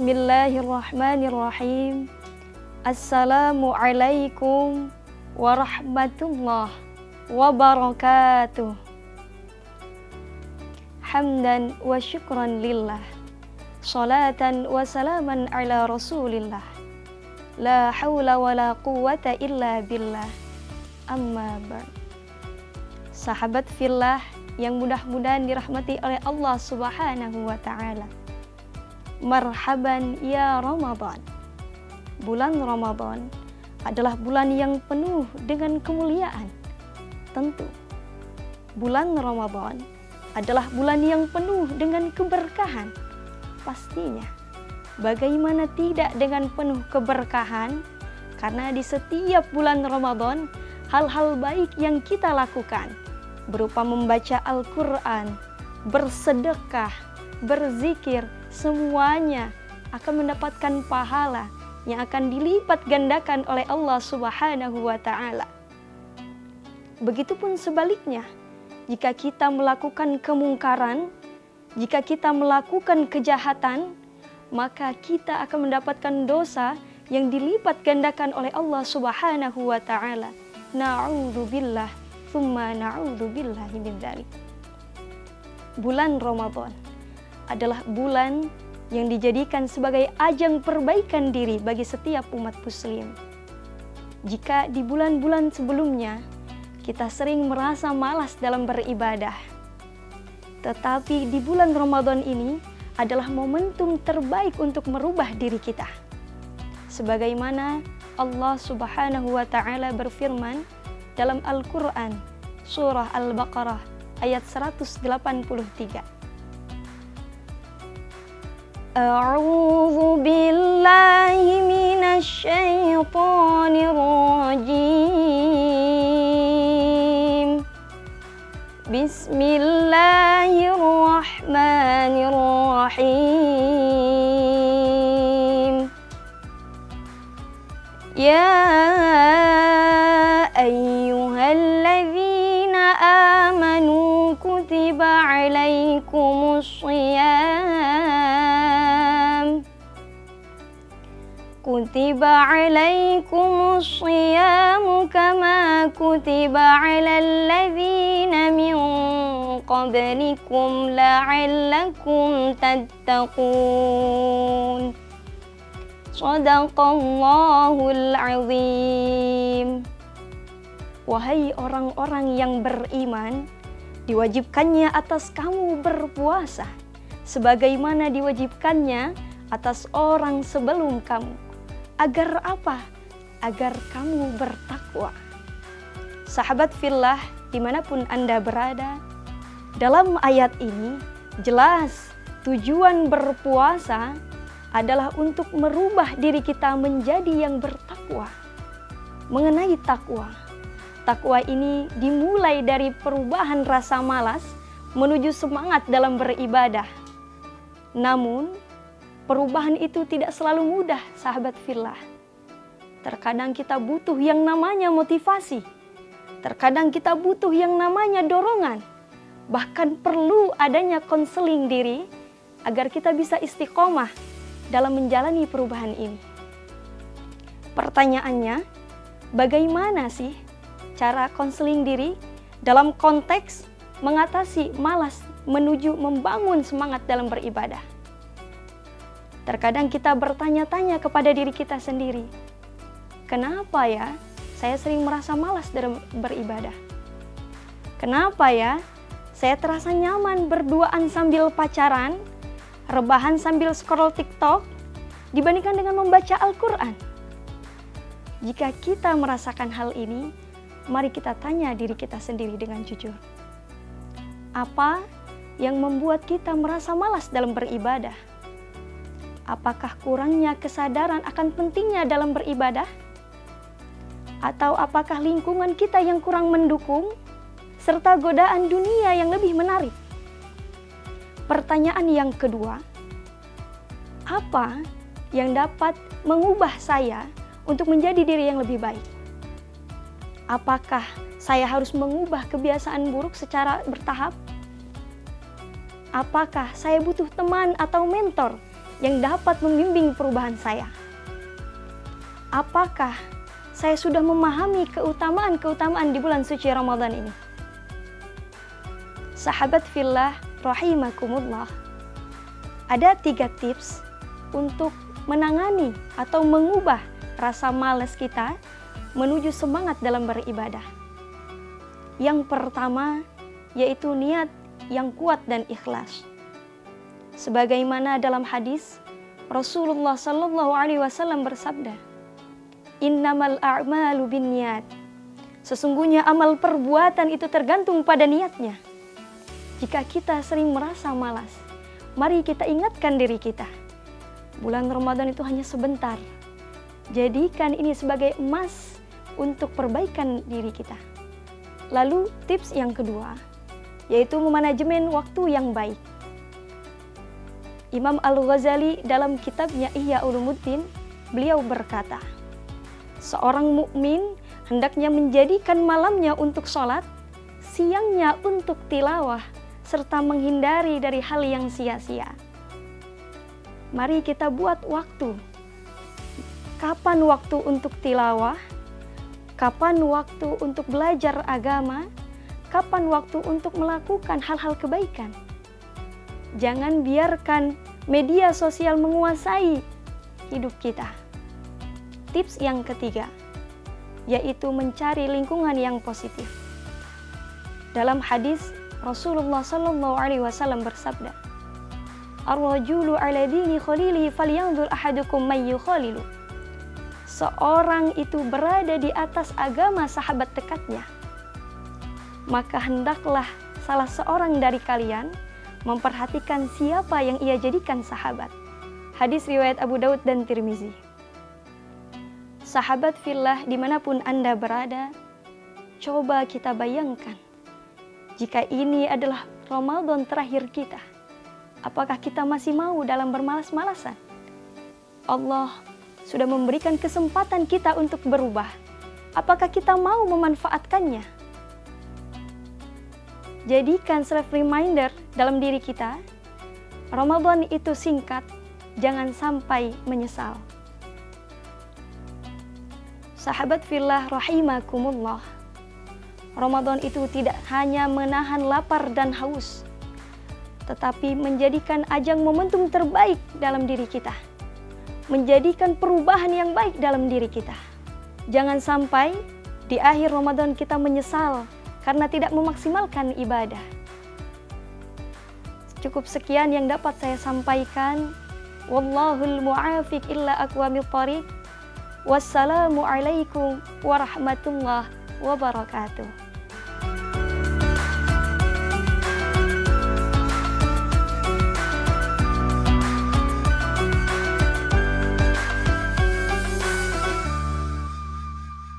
Bismillahirrahmanirrahim. Assalamualaikum warahmatullahi wabarakatuh. Hamdan wa syukran lillah. Salatan wa salaman ala rasulillah. La hawla wa la quwwata illa billah. Amma ba'd. Sahabat fillah yang mudah-mudahan dirahmati oleh Allah Subhanahu wa ta'ala. Marhaban ya Ramadan. Bulan Ramadan adalah bulan yang penuh dengan kemuliaan. Tentu, bulan Ramadan adalah bulan yang penuh dengan keberkahan. Pastinya, bagaimana tidak dengan penuh keberkahan? Karena di setiap bulan Ramadan, hal-hal baik yang kita lakukan berupa membaca Al-Quran, bersedekah, berzikir, semuanya akan mendapatkan pahala yang akan dilipat gandakan oleh Allah Subhanahu wa ta'ala. Begitupun sebaliknya, jika kita melakukan kemungkaran, jika kita melakukan kejahatan, maka kita akan mendapatkan dosa yang dilipat gandakan oleh Allah Subhanahu wa ta'ala. Na'udzubillah, tsumma na'udzubillahi min dzalik. Bulan Ramadan adalah bulan yang dijadikan sebagai ajang perbaikan diri bagi setiap umat muslim. Jika di bulan-bulan sebelumnya kita sering merasa malas dalam beribadah, tetapi di bulan Ramadan ini adalah momentum terbaik untuk merubah diri kita. Sebagaimana Allah Subhanahu wa ta'ala berfirman dalam Al-Quran, surah Al-Baqarah ayat 183. A'udzu billahi minasy syaithanir rajim. Bismillahirrahmanirrahim. Ya ayyuhalladzina amanu kutiba alaikumus shiyam. Kutiba alaikumus shiyamu kama kutiba alal ladzina min qablikum la'allakum tattaqun. Shadaqallahul azim. Wahai orang-orang yang beriman, diwajibkannya atas kamu berpuasa sebagaimana diwajibkannya atas orang sebelum kamu. Agar apa? Agar kamu bertakwa. Sahabat fillah dimanapun Anda berada, dalam ayat ini jelas tujuan berpuasa adalah untuk merubah diri kita menjadi yang bertakwa. Mengenai takwa, takwa ini dimulai dari perubahan rasa malas menuju semangat dalam beribadah. Namun, perubahan itu tidak selalu mudah, sahabat fillah. Terkadang kita butuh yang namanya motivasi. Terkadang kita butuh yang namanya dorongan. Bahkan perlu adanya konseling diri agar kita bisa istiqomah dalam menjalani perubahan ini. Pertanyaannya, bagaimana sih cara konseling diri dalam konteks mengatasi malas menuju membangun semangat dalam beribadah? Terkadang kita bertanya-tanya kepada diri kita sendiri, kenapa ya saya sering merasa malas dalam beribadah? Kenapa ya saya terasa nyaman berduaan sambil pacaran, rebahan sambil scroll TikTok dibandingkan dengan membaca Al-Quran? Jika kita merasakan hal ini, mari kita tanya diri kita sendiri dengan jujur. Apa yang membuat kita merasa malas dalam beribadah? Apakah kurangnya kesadaran akan pentingnya dalam beribadah? Atau apakah lingkungan kita yang kurang mendukung, serta godaan dunia yang lebih menarik? Pertanyaan yang kedua, apa yang dapat mengubah saya untuk menjadi diri yang lebih baik? Apakah saya harus mengubah kebiasaan buruk secara bertahap? Apakah saya butuh teman atau mentor yang dapat membimbing perubahan saya? Apakah saya sudah memahami keutamaan-keutamaan di bulan suci Ramadan ini? Sahabat fillah rahimakumullah, ada 3 tips untuk menangani atau mengubah rasa malas kita menuju semangat dalam beribadah. Yang pertama yaitu niat yang kuat dan ikhlas. Sebagaimana dalam hadis Rasulullah sallallahu alaihi wasallam bersabda, "Innamal a'malu binniyat." Sesungguhnya amal perbuatan itu tergantung pada niatnya. Jika kita sering merasa malas, mari kita ingatkan diri kita. Bulan Ramadan itu hanya sebentar. Jadikan ini sebagai emas untuk perbaikan diri kita. Lalu tips yang kedua, yaitu memanajemen waktu yang baik. Imam Al-Ghazali dalam kitabnya Ihya Ulumuddin, beliau berkata, seorang mukmin hendaknya menjadikan malamnya untuk sholat, siangnya untuk tilawah, serta menghindari dari hal yang sia-sia. Mari kita buat waktu. Kapan waktu untuk tilawah? Kapan waktu untuk belajar agama? Kapan waktu untuk melakukan hal-hal kebaikan? Jangan biarkan media sosial menguasai hidup kita. Tips yang ketiga, yaitu mencari lingkungan yang positif. Dalam hadis Rasulullah sallallahu alaihi wasallam bersabda, "Ar-rajulu 'ala dini khalilihi falyanzur ahadukum may yukhalilu." Seorang itu berada di atas agama sahabat dekatnya. Maka hendaklah salah seorang dari kalian memperhatikan siapa yang ia jadikan sahabat. Hadis riwayat Abu Daud dan Tirmizi. Sahabat fillah dimanapun Anda berada, coba kita bayangkan, jika ini adalah Ramadan terakhir kita, apakah kita masih mau dalam bermalas-malasan? Allah sudah memberikan kesempatan kita untuk berubah. Apakah kita mau memanfaatkannya? Jadikan self-reminder dalam diri kita, Ramadan itu singkat, jangan sampai menyesal. Sahabat fillah rahimakumullah, Ramadan itu tidak hanya menahan lapar dan haus, tetapi menjadikan ajang momentum terbaik dalam diri kita, menjadikan perubahan yang baik dalam diri kita. Jangan sampai di akhir Ramadan kita menyesal karena tidak memaksimalkan ibadah. Cukup sekian yang dapat saya sampaikan. Wallahul mu'afiq illa aqwamit thariq. Wassalamu alaikum warahmatullahi wabarakatuh.